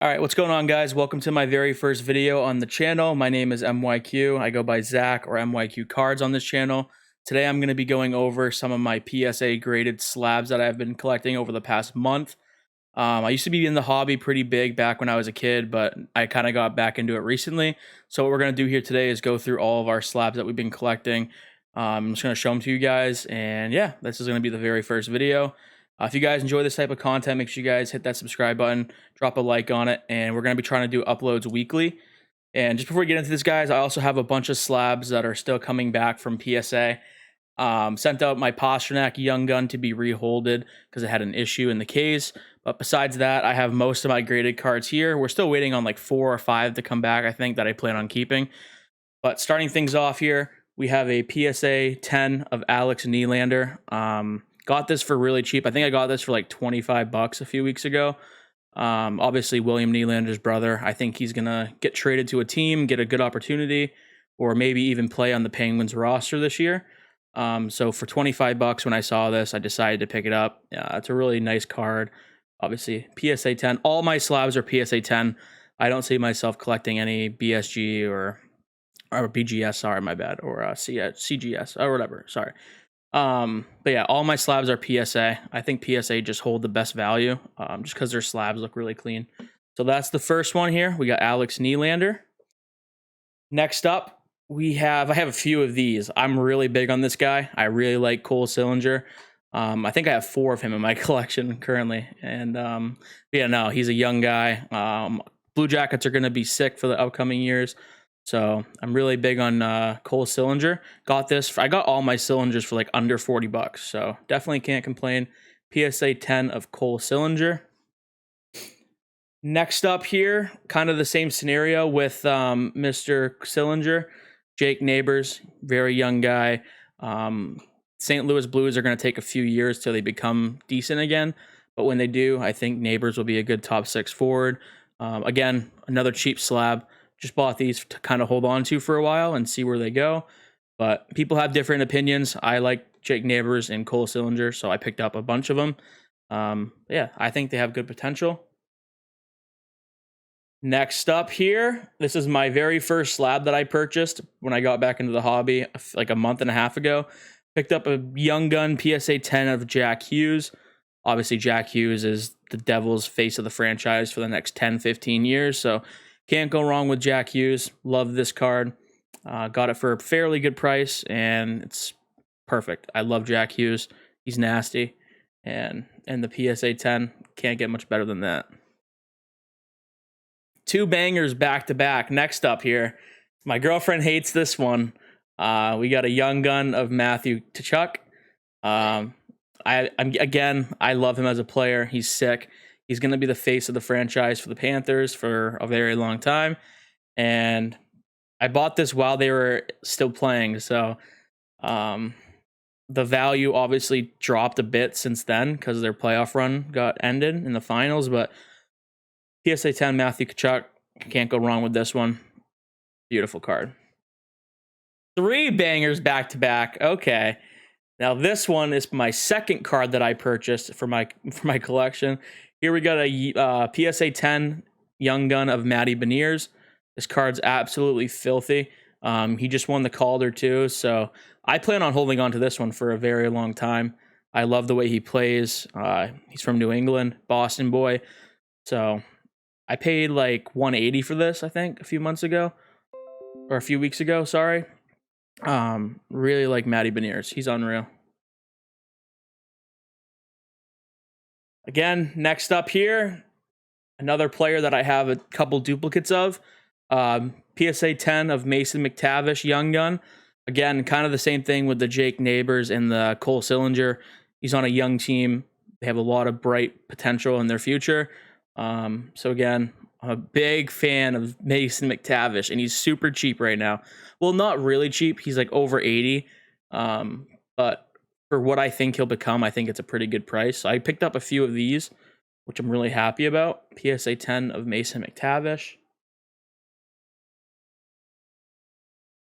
All right, what's going on, guys? Welcome to my very first video on the channel. My name is MYQ. I go by Zach or MYQ Cards on this channel. Today, I'm going to be going over some of my PSA graded slabs that I've been collecting over the past month. I used to be in the hobby pretty big back when I was a kid, but I kind of got back into it recently. So what we're going to do here today is go through all of our slabs that we've been collecting. I'm just going to show them to you guys. And yeah, this is going to be the very first video. If you guys enjoy this type of content, make sure you guys hit that subscribe button, drop a like on it, and we're going to be trying to do uploads weekly. And just before we get into this, guys, I also have a bunch of slabs that are still coming back from PSA. Sent out my Pasternak Young Gun to be reholded because it had an issue in the case. But besides that, I have most of my graded cards here. We're still waiting on like 4 or 5 to come back, I think, that I plan on keeping. But starting things off here, we have a PSA 10 of Alex Nylander. Got this for really cheap. I think I got this for like 25 bucks a few weeks ago. Obviously, William Nylander's brother. I think he's going to get traded to a team, get a good opportunity, or maybe even play on the Penguins roster this year. So for 25 bucks when I saw this, I decided to pick it up. It's a really nice card. Obviously, PSA 10. All my slabs are PSA 10. I don't see myself collecting any BSG or BGS, sorry, my bad, or CGS or whatever, sorry. But yeah, all my slabs are PSA. I think PSA just hold the best value, just because their slabs look really clean. So that's the first one here. We got Alex Nylander. Next up, I have a few of these. I'm really big on this guy. I really like Cole Sillinger. I think I have 4 of him in my collection currently. And yeah, no, he's a young guy. Blue Jackets are going to be sick for the upcoming years. So I'm really big on Cole Sillinger. I got all my cylinders for like under 40 bucks. So definitely can't complain. PSA 10 of Cole Sillinger. Next up here, kind of the same scenario with Mr. Sillinger. Jake Neighbors, very young guy. St. Louis Blues are going to take a few years till they become decent again. But when they do, I think Neighbors will be a good top 6 forward. Again, another cheap slab. Just bought these to kind of hold on to for a while and see where they go. But people have different opinions. I like Jake Neighbors and Cole Sillinger, so I picked up a bunch of them. Yeah, I think they have good potential. Next up here, this is my very first slab that I purchased when I got back into the hobby like a month and a half ago. Picked up a Young Gun PSA 10 of Jack Hughes. Obviously, Jack Hughes is the Devils' face of the franchise for the next 10, 15 years, so can't go wrong with Jack Hughes. Love this card. Got it for a fairly good price, and it's perfect. I love Jack Hughes. He's nasty. And the PSA 10, can't get much better than that. 2 bangers back to back. Next up here, my girlfriend hates this one. We got a Young Gun of Matthew Tkachuk. I love him as a player. He's sick. He's going to be the face of the franchise for the Panthers for a very long time. And I bought this while they were still playing. So the value obviously dropped a bit since then because their playoff run got ended in the finals. But PSA 10 Matthew Tkachuk, can't go wrong with this one. Beautiful card. 3 bangers back to back. Okay. Now this one is my second card that I purchased for my collection. Here we got a PSA 10 Young Gun of Matty Beniers. This card's absolutely filthy. He just won the Calder too, so I plan on holding on to this one for a very long time. I love the way he plays. He's from New England, Boston boy. So I paid like $180 for this, I think, a few weeks ago, sorry. Really like Matty Beniers. He's unreal. Again, next up here, another player that I have a couple duplicates of. PSA 10 of Mason McTavish Young Gun. Again, kind of the same thing with the Jake Neighbors and the Cole Sillinger. He's on a young team. They have a lot of bright potential in their future. So again, I'm a big fan of Mason McTavish, and he's super cheap right now. Well, not really cheap. He's like over 80. But for what I think he'll become, I think it's a pretty good price. So I picked up a few of these, which I'm really happy about. PSA 10 of Mason McTavish.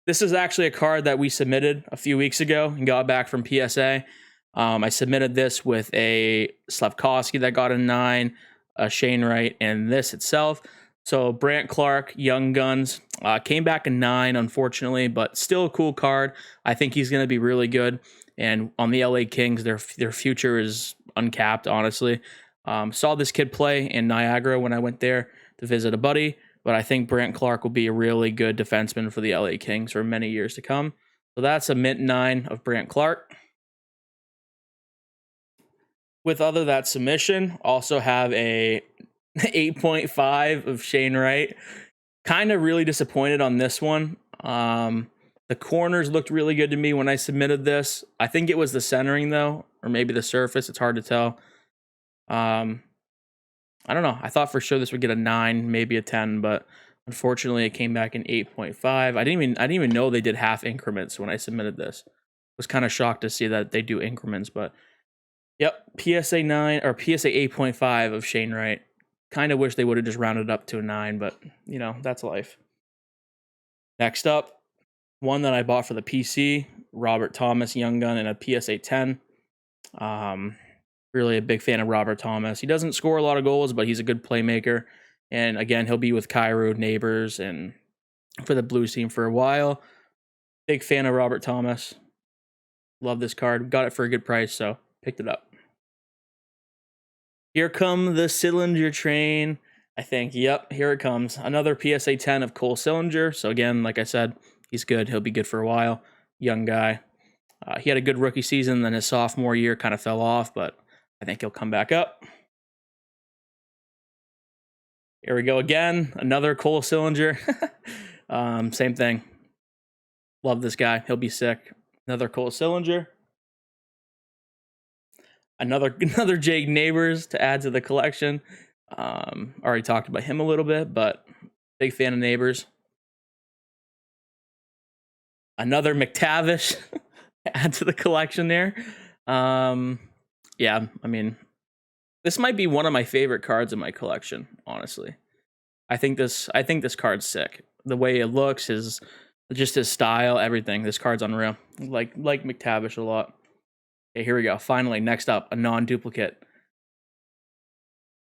This is actually a card that we submitted a few weeks ago and got back from PSA. I submitted this with a Slavkovsky that got a 9, Shane Wright, and this itself. So Brant Clark, Young Guns, came back in 9, unfortunately, but still a cool card. I think he's going to be really good. And on the LA Kings, their future is uncapped, honestly. Saw this kid play in Niagara when I went there to visit a buddy, but I think Brant Clark will be a really good defenseman for the LA Kings for many years to come. So that's a mint 9 of Brant Clark. With other that submission, also have a 8.5 of Shane Wright. Kind of really disappointed on this one. The corners looked really good to me when I submitted this. I think it was the centering though, or maybe the surface. It's hard to tell. I don't know. I thought for sure this would get a 9, maybe a 10, but unfortunately it came back in 8.5. I didn't even know they did half increments when I submitted this. Was kind of shocked to see that they do increments, but yep, PSA 9 or PSA 8.5 of Shane Wright. Kind of wish they would have just rounded up to a 9, but you know, that's life. Next up, one that I bought for the PC, Robert Thomas Young Gun in a PSA 10. Really a big fan of Robert Thomas. He doesn't score a lot of goals, but he's a good playmaker. And again, he'll be with Cairo, Neighbors, and for the Blues team for a while. Big fan of Robert Thomas. Love this card. Got it for a good price, so picked it up. Here come the Sillinger train. I think, yep, here it comes. Another PSA 10 of Cole Sillinger. So again, like I said, he's good. He'll be good for a while. Young guy. He had a good rookie season, then his sophomore year kind of fell off, but I think he'll come back up. Here we go again. Another Cole Sillinger. Same thing. Love this guy. He'll be sick. Another Cole Sillinger. Another Jake Neighbors to add to the collection. Already talked about him a little bit, but big fan of Neighbors. Another McTavish to add to the collection there. Yeah, I mean, this might be one of my favorite cards in my collection, honestly. I think this card's sick. The way it looks, his style, everything. This card's unreal. Like McTavish a lot. Okay, here we go. Finally, next up, a non-duplicate.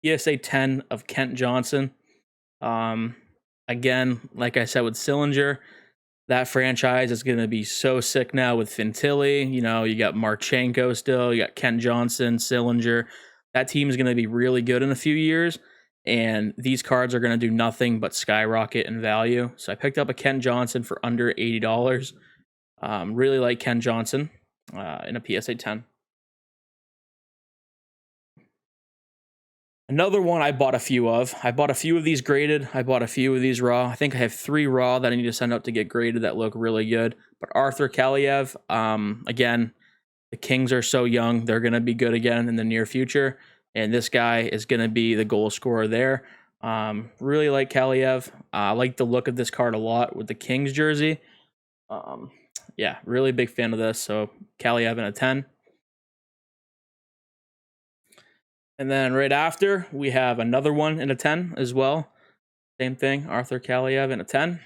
PSA 10 of Kent Johnson. Again, like I said with Sillinger, that franchise is going to be so sick now with Fantilli. You know, you got Marchenko still. You got Kent Johnson, Sillinger. That team is going to be really good in a few years. And these cards are going to do nothing but skyrocket in value. So I picked up a Kent Johnson for under $80. Really like Kent Johnson in a PSA 10. Another one I bought a few of. I bought a few of these graded. I bought a few of these raw. I think I have 3 raw that I need to send out to get graded that look really good. But Arthur Kaliev, again, the Kings are so young. They're going to be good again in the near future. And this guy is going to be the goal scorer there. Really like Kaliev. I like the look of this card a lot with the Kings jersey. Yeah, really big fan of this. So Kaliev in a 10. And then right after, we have another one in a 10 as well. Same thing, Arthur Kaliev in a 10.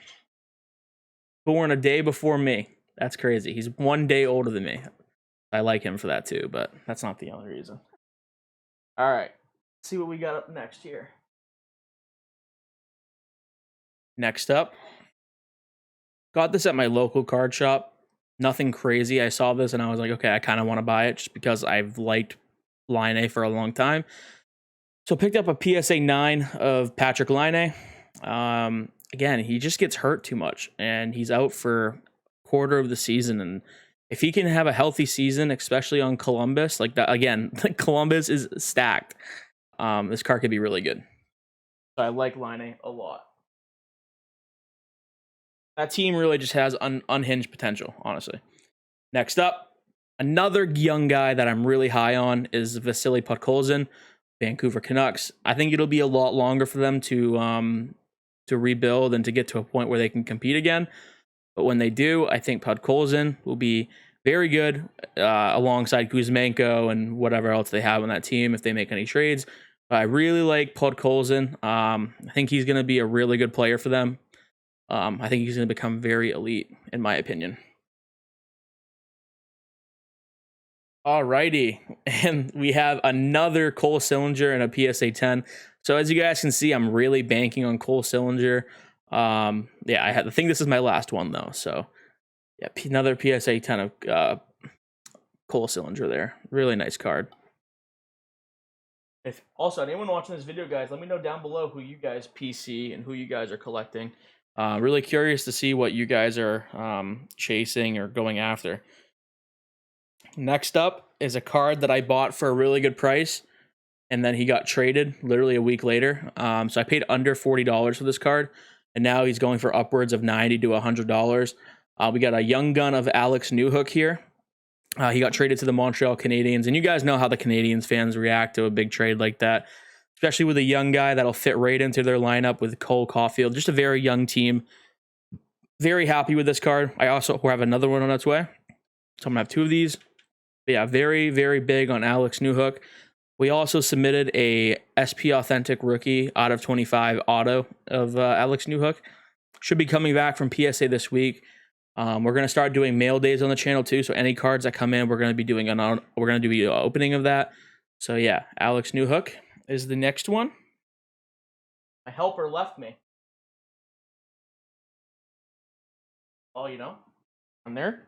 Born a day before me. That's crazy. He's 1 day older than me. I like him for that too, but that's not the only reason. All right, let's see what we got up next here. Next up, got this at my local card shop. Nothing crazy. I saw this and I was like, okay, I kind of want to buy it just because I've liked Laine for a long time. So picked up a PSA 9 of Patrick Laine. Again, he just gets hurt too much and he's out for a quarter of the season. And if he can have a healthy season, especially on Columbus, like that, again, Columbus is stacked. This card could be really good. So I like Laine a lot. That team really just has unhinged potential, honestly. Next up, another young guy that I'm really high on is Vasily Podkolzin, Vancouver Canucks. I think it'll be a lot longer for them to rebuild and to get to a point where they can compete again. But when they do, I think Podkolzin will be very good alongside Kuzmenko and whatever else they have on that team if they make any trades. But I really like Podkolzin. I think he's going to be a really good player for them. I think he's going to become very elite, in my opinion. Alrighty, and we have another Cole Sillinger and a PSA 10. So as you guys can see, I'm really banking on Cole Sillinger. Yeah, I think this is my last one though. So yeah, another PSA 10 of Cole Sillinger there. Really nice card. If also anyone watching this video, guys, let me know down below who you guys PC and who you guys are collecting. Really curious to see what you guys are chasing or going after. Next up is a card that I bought for a really good price, and then he got traded literally a week later. So I paid under $40 for this card, and now he's going for upwards of $90 to $100. We got a young gun of Alex Newhook here. He got traded to the Montreal Canadiens, and you guys know how the Canadiens fans react to a big trade like that, especially with a young guy that'll fit right into their lineup with Cole Caulfield. Just a very young team. Very happy with this card. I also have another one on its way, so I'm gonna have two of these. But yeah, very, very big on Alex Newhook. We also submitted a SP Authentic Rookie out of 25 auto of Alex Newhook. Should be coming back from PSA this week. We're gonna start doing mail days on the channel too. So any cards that come in, we're gonna be doing an opening of that. So yeah, Alex Newhook is the next one. My helper left me. Oh, you know, I'm there.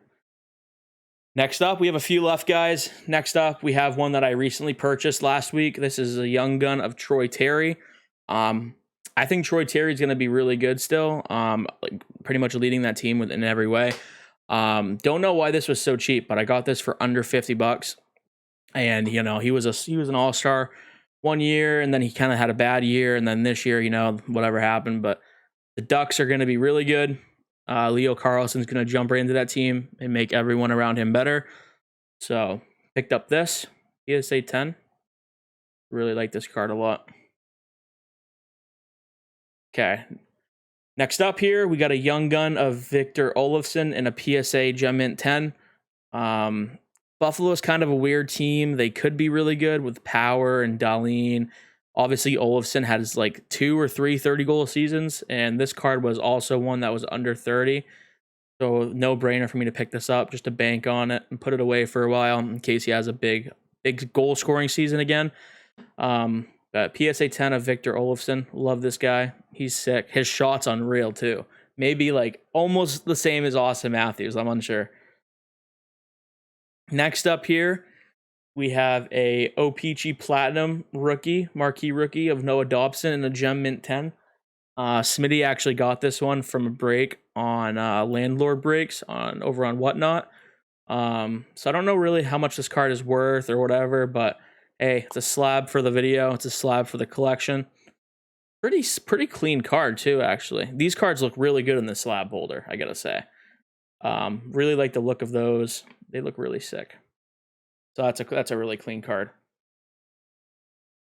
Next up, we have a few left, guys. Next up, we have one that I recently purchased last week. This is a young gun of Troy Terry. I think Troy Terry is going to be really good still. Like pretty much leading that team in every way. Don't know why this was so cheap, but I got this for under $50. And you know, he was an all-star one year, and then he kind of had a bad year, and then this year, you know, whatever happened. But the Ducks are going to be really good. Leo Carlson's going to jump right into that team and make everyone around him better. So picked up this PSA 10. Really like this card a lot. Okay. Next up here, we got a young gun of Victor Olofsson and a PSA Gem Mint 10. Buffalo's kind of a weird team. They could be really good with Power and Dahlin. Obviously, Olofsson has like 2 or 3 30-goal seasons, and this card was also one that was under 30. So no-brainer for me to pick this up, just to bank on it and put it away for a while in case he has a big goal-scoring season again. PSA 10 of Victor Olofsson. Love this guy. He's sick. His shot's unreal, too. Maybe like almost the same as Austin Matthews. I'm unsure. Next up here, we have a O-Pee-Chee Platinum rookie, marquee rookie of Noah Dobson and a Gem Mint 10. Smitty actually got this one from a break on Landlord Breaks over on Whatnot. So I don't know really how much this card is worth or whatever, but hey, it's a slab for the video. It's a slab for the collection. Pretty clean card too, actually. These cards look really good in the slab holder, I gotta say. Really like the look of those. They look really sick. So that's a really clean card.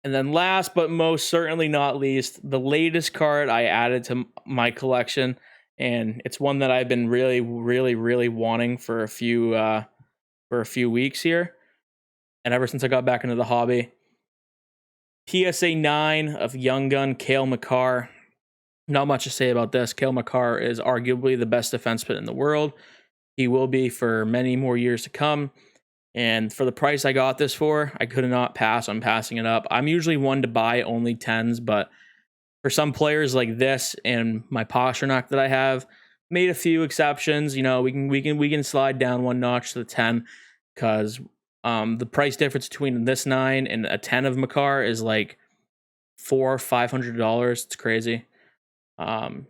And then last but most certainly not least, the latest card I added to my collection, and it's one that I've been really wanting for a few weeks here, and ever since I got back into the hobby. PSA 9 of Young Gun Cale Makar. Not much to say about this. Cale Makar is arguably the best defenseman in the world. He will be for many more years to come. And for the price I got this for, I could not pass on passing it up. I'm usually one to buy only 10s, but for some players like this and my Pastrnak that I have, made a few exceptions. You know, we can slide down one notch to the 10 because the price difference between this 9 and a 10 of Makar is like $400-500. It's crazy.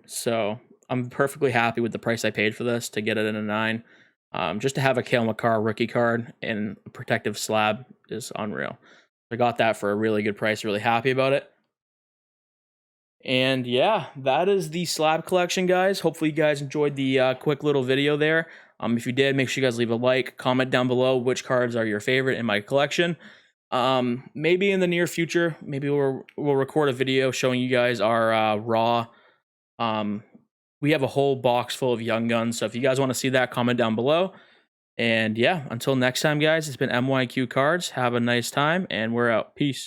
So I'm perfectly happy with the price I paid for this to get it in a 9. Just to have a Cale Makar rookie card and a protective slab is unreal. I got that for a really good price. Really happy about it. And yeah, that is the slab collection, guys. Hopefully you guys enjoyed the quick little video there. If you did, make sure you guys leave a like, comment down below which cards are your favorite in my collection. Maybe in the near future, maybe we'll record a video showing you guys our raw. We have a whole box full of Young Guns, so if you guys want to see that, comment down below. And yeah, until next time, guys, it's been MYQ Cards. Have a nice time, and we're out. Peace.